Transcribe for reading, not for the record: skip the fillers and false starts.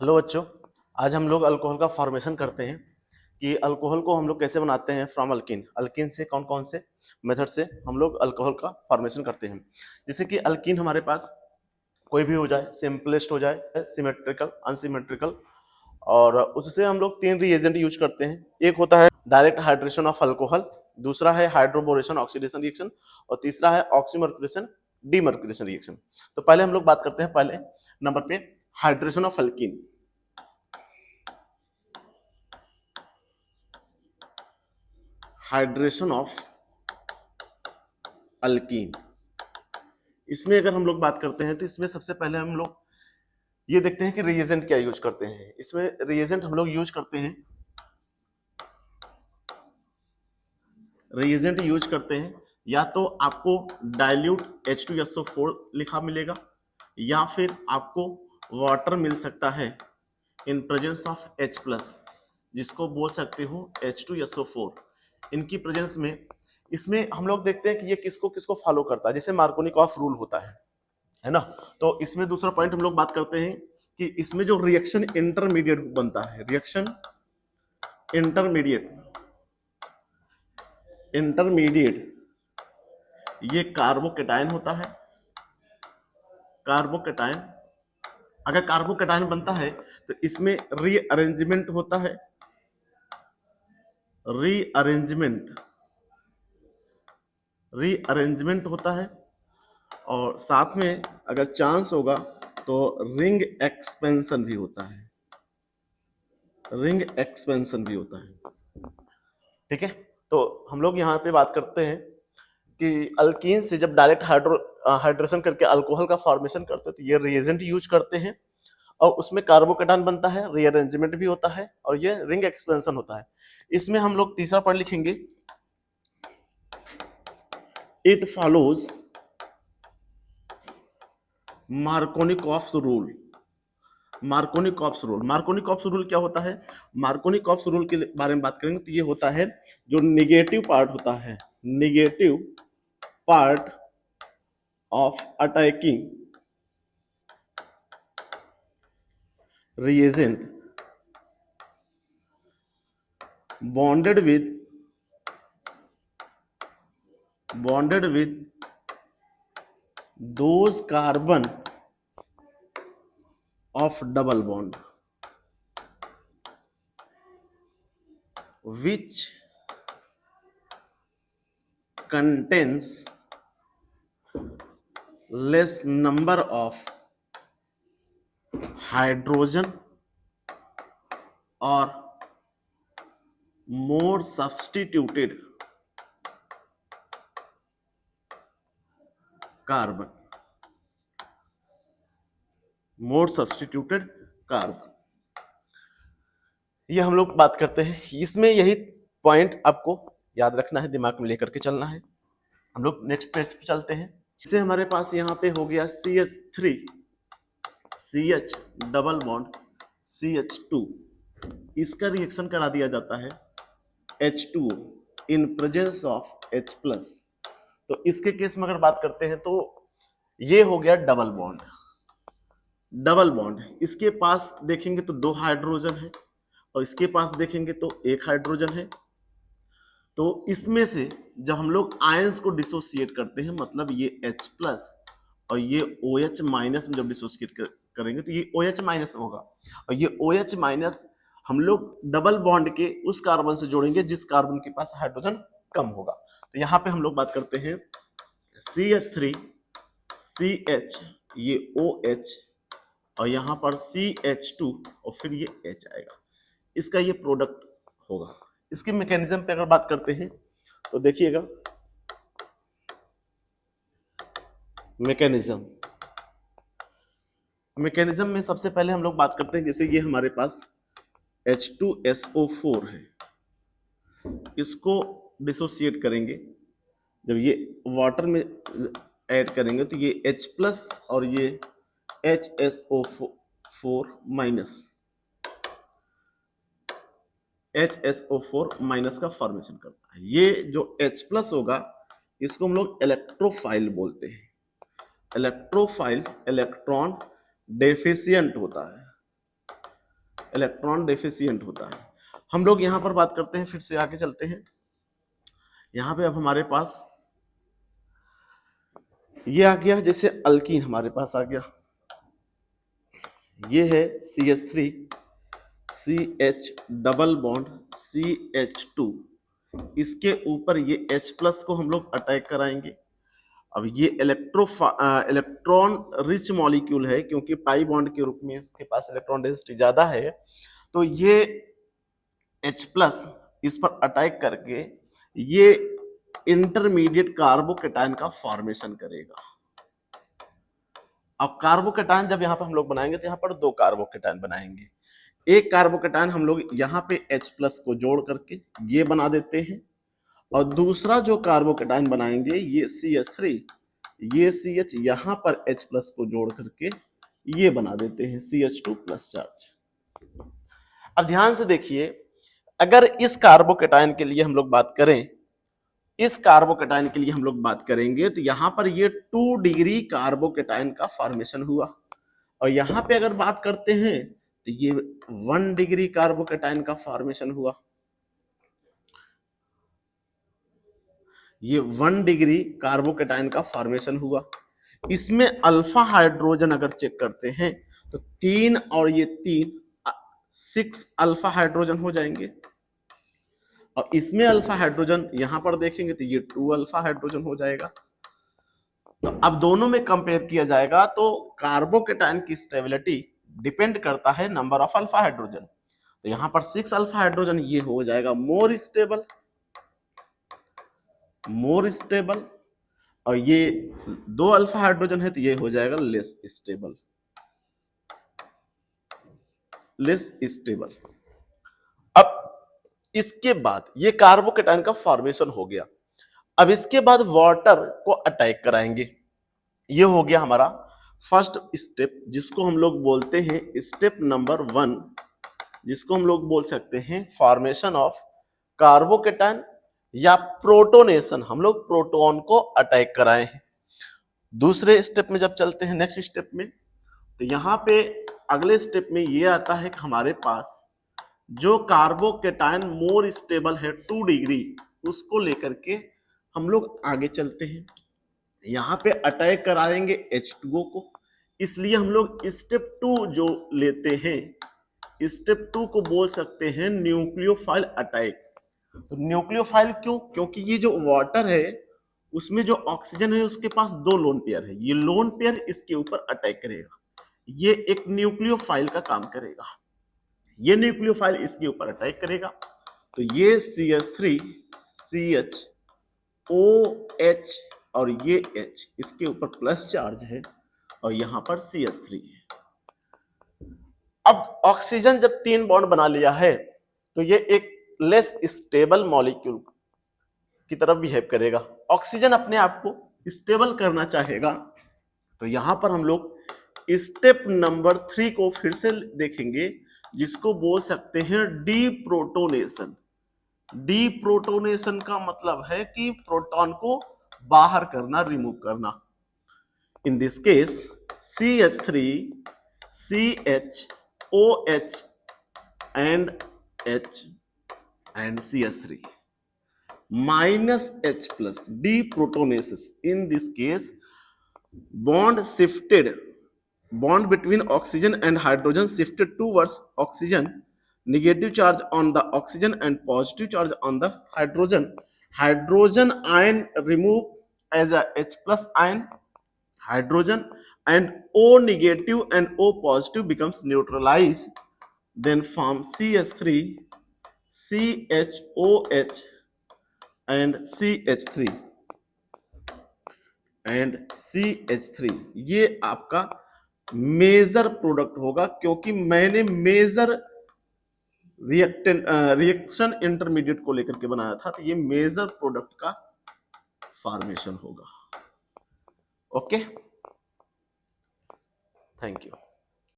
Hello बच्चों। आज हम लोग अल्कोहल का फॉर्मेशन करते हैं कि अल्कोहल को हम लोग कैसे बनाते हैं फ्रॉम अल्किन। अल्किन से कौन कौन से मेथड से हम लोग अल्कोहल का फॉर्मेशन करते हैं। जैसे कि अल्किन हमारे पास कोई भी हो जाए, सिंपलेस्ट हो जाए, सिमेट्रिकल, अनसिमेट्रिकल, और उससे हम लोग तीन रिएजेंट यूज करते हैं। एक होता है डायरेक्ट हाइड्रेशन ऑफ अल्कोहल, दूसरा है हाइड्रोबोरेशन ऑक्सीडेशन रिएक्शन, और तीसरा है ऑक्सीमर्क्यूरेशन डीमर्क्यूरेशन रिएक्शन। तो पहले हम लोग बात करते हैं पहले नंबर पे hydration of alkene. Hydration of alkyne, इसमें अगर हम लोग बात करते हैं तो इसमें सबसे पहले हम लोग ये देखते हैं कि रिएजेंट क्या यूज करते हैं। इसमें रिएजेंट हम लोग यूज करते हैं, रिएजेंट यूज करते हैं या तो आपको डाइल्यूट H2SO4 लिखा मिलेगा, या फिर आपको वाटर मिल सकता है इन प्रेजेंस ऑफ H+, जिसको बोल सकते हो H2SO4। इनकी प्रेजेंस में इसमें हम लोग देखते हैं कि ये किसको किसको फॉलो करता है। जैसे मार्कोनिकॉफ रूल होता है ना। तो इसमें दूसरा पॉइंट हम लोग बात करते हैं कि इसमें जो रिएक्शन इंटरमीडिएट बनता है, रिएक्शन इंटरमीडिएट, ये कार्बोकेटायन होता है। कार्बोकेटायन, अगर कार्बोकेटायन बनता है तो इसमें रीअरेंजमेंट होता है, रीअरेंजमेंट होता है, और साथ में अगर चांस होगा तो रिंग एक्सपेंशन भी होता है, रिंग एक्सपेंशन भी होता है। ठीक है, तो हम लोग यहाँ पे बात करते हैं कि अल्कीन से जब डायरेक्ट हाइड्रेशन करके अल्कोहल का फॉर्मेशन करते हैं तो ये रिएजेंट यूज करते हैं, और उसमें कार्बोकेटान बनता है, रीअरेंजमेंट भी होता है, और ये रिंग एक्सपेंशन होता है। इसमें हम लोग तीसरा पॉइंट लिखेंगे, it follows Markovnikov's rule. Markovnikov's rule, Markovnikov's rule क्या होता है? मार्कोनिकॉफ्स रूल के बारे में बात करेंगे तो ये होता है जो निगेटिव पार्ट होता है, negative part of attacking reagent bonded with those carbon of double bond which contains less number of hydrogen or more substituted carbon, more substituted carbon। ये हम लोग बात करते हैं, इसमें यही पॉइंट आपको याद रखना है, दिमाग में लेकर के चलना है। हम लोग नेक्स्ट पेज पे चलते हैं। जैसे हमारे पास यहाँ पे हो गया CH3 CH double bond CH2, इसका रिएक्शन करा दिया जाता है H2O in presence of H+। तो इसके केस में अगर बात करते हैं तो ये हो गया डबल बॉन्ड, डबल बॉन्ड। इसके पास देखेंगे तो 2 हाइड्रोजन है, और इसके पास देखेंगे तो 1 हाइड्रोजन है। तो इसमें से जब हम लोग आयंस को डिसोसिएट करते हैं, मतलब ये H+ और ये OH- में जब डिसोसिएट करेंगे तो ये OH- होगा, और ये OH- हम लोग डबल बॉन्ड के उस कार्बन से जोड़ेंगे जिस कार्बन के पास हाइड्रोजन कम होगा। तो यहाँ पे हम लोग बात करते हैं CH3 CH, ये OH, और यहाँ पर CH2 और फिर ये H आएगा, इसका ये प्रोडक्ट होगा। इसके मैकेनिज्म पे अगर बात करते हैं तो देखिएगा, मैकेनिज्म में सबसे पहले हम लोग बात करते हैं, जैसे ये हमारे पास H2SO4 है, इसको डिसोसिएट करेंगे, जब ये वाटर में ऐड करेंगे तो ये H+ और ये HSO4- का फॉर्मेशन करता है। ये जो H+ होगा इसको हम लोग इलेक्ट्रोफाइल बोलते हैं। इलेक्ट्रोफाइल इलेक्ट्रॉन डेफिशिएंट होता है, इलेक्ट्रॉन डेफिशिएंट होता है। हम लोग यहाँ पर बात करते हैं, फिर से आगे चलते हैं। यहाँ पे अब हमारे पास ये आ गया, जैसे अल्कीन हमारे पास आ गया, ये है CH3 CH double bond CH2, इसके ऊपर ये H प्लस को हम लोग अटैक कराएंगे। अब ये इलेक्ट्रॉन रिच मॉलिक्यूल है, क्योंकि पाई बॉन्ड के रूप में इसके पास इलेक्ट्रॉन डेंसिटी ज्यादा है, तो ये H प्लस इस पर अटैक करके ये इंटरमीडिएट कार्बोकेटायन का फॉर्मेशन करेगा। अब कार्बोकेटायन जब यहाँ पर हम लोग बनाएंगे तो यहाँ पर दो कार्बोकेटायन बनाएंगे। एक कार्बोकेटायन हम लोग यहाँ पे H प्लस को जोड़ करके ये बना देते हैं, और दूसरा जो कार्बोकेटायन बनाएंगे ये CH3, ये CH यहाँ पर H प्लस को जोड़ करके ये बना देते हैं CH2 प्लस चार्ज। अब ध्यान से देखिए, अगर इस कार्बोकेटायन के लिए हम लोग बात करें, इस कार्बोकेटायन के लिए हम लोग बात करेंगे तो यहां पर ये 2 डिग्री कार्बोकेटायन का फॉर्मेशन हुआ, और यहां पे अगर बात करते हैं तो ये 1 डिग्री कार्बोकेटायन का फॉर्मेशन हुआ। ये 1 डिग्री कार्बोकेटायन का फॉर्मेशन हुआ। इसमें अल्फा हाइड्रोजन अगर चेक करते हैं तो 3 और ये 3 6 अल्फा हाइड्रोजन हो जाएंगे, और इसमें अल्फा हाइड्रोजन यहां पर देखेंगे तो ये 2 अल्फा हाइड्रोजन हो जाएगा। तो अब दोनों में कंपेयर किया जाएगा तो कार्बोकेटायन की स्टेबिलिटी डिपेंड करता है नंबर ऑफ अल्फा हाइड्रोजन। तो यहां पर 6 अल्फा हाइड्रोजन ये हो जाएगा मोर स्टेबल, और ये 2 अल्फा हाइड्रोजन है तो ये हो जाएगा लेस स्टेबल। अब इसके बाद ये कार्बोकेटायन का फॉर्मेशन हो गया। अब इसके बाद वाटर को अटैक कराएंगे। ये हो गया हमारा फर्स्ट स्टेप, जिसको हम लोग बोलते हैं स्टेप नंबर 1, जिसको हम लोग बोल सकते हैं फॉर्मेशन ऑफ कार्बोकेटायन या प्रोटोनेशन। हम लोग प्रोटॉन को अटैक कराए हैं। दूसरे स्टेप में जब चलते हैं, नेक्स्ट स्टेप में, तो यहां पे अगले स्टेप में ये आता है कि हमारे पास जो कार्बोकेटायन मोर स्टेबल है 2 डिग्री, उसको लेकर के हम लोग आगे चलते हैं। यहाँ पे अटैक कराएंगे H2O को, इसलिए हम लोग स्टेप 2 जो लेते हैं, स्टेप 2 को बोल सकते हैं न्यूक्लियोफाइल अटैक। तो न्यूक्लियोफाइल क्यों? क्योंकि ये जो वाटर है उसमें जो ऑक्सीजन है उसके पास 2 लोन पेयर है, ये लोन पेयर इसके ऊपर अटैक करेगा, ये एक न्यूक्लियोफाइल का काम करेगा, ये न्यूक्लियोफाइल इसके ऊपर अटैक करेगा। तो ये CH3 CH OH और ये H इसके ऊपर प्लस चार्ज है, और यहां पर CH3 है। अब ऑक्सीजन जब 3 बॉन्ड बना लिया है तो ये एक लेस स्टेबल मॉलिक्यूल की तरफ बिहेव करेगा। ऑक्सीजन अपने आप को स्टेबल करना चाहेगा, तो यहां पर हम लोग स्टेप नंबर 3 को फिर से देखेंगे, जिसको बोल सकते हैं डीप्रोटोनेशन। डीप्रोटोनेशन का मतलब है कि प्रोटॉन को बाहर करना, रिमूव करना। In this case CH3 CH OH and H and CH3 minus H plus deprotonasis. In this case, bond between oxygen and hydrogen shifted towards oxygen, negative charge on the oxygen and positive charge on the hydrogen ion remove as a H plus ion hydrogen, and O negative and O positive becomes neutralized, then form CH3 CHOH and CH3 ये आपका major product होगा, क्योंकि मैंने major reaction intermediate को लेकर के बनाया था, तो ये मेजर प्रोडक्ट का फॉर्मेशन होगा। Okay, thank you.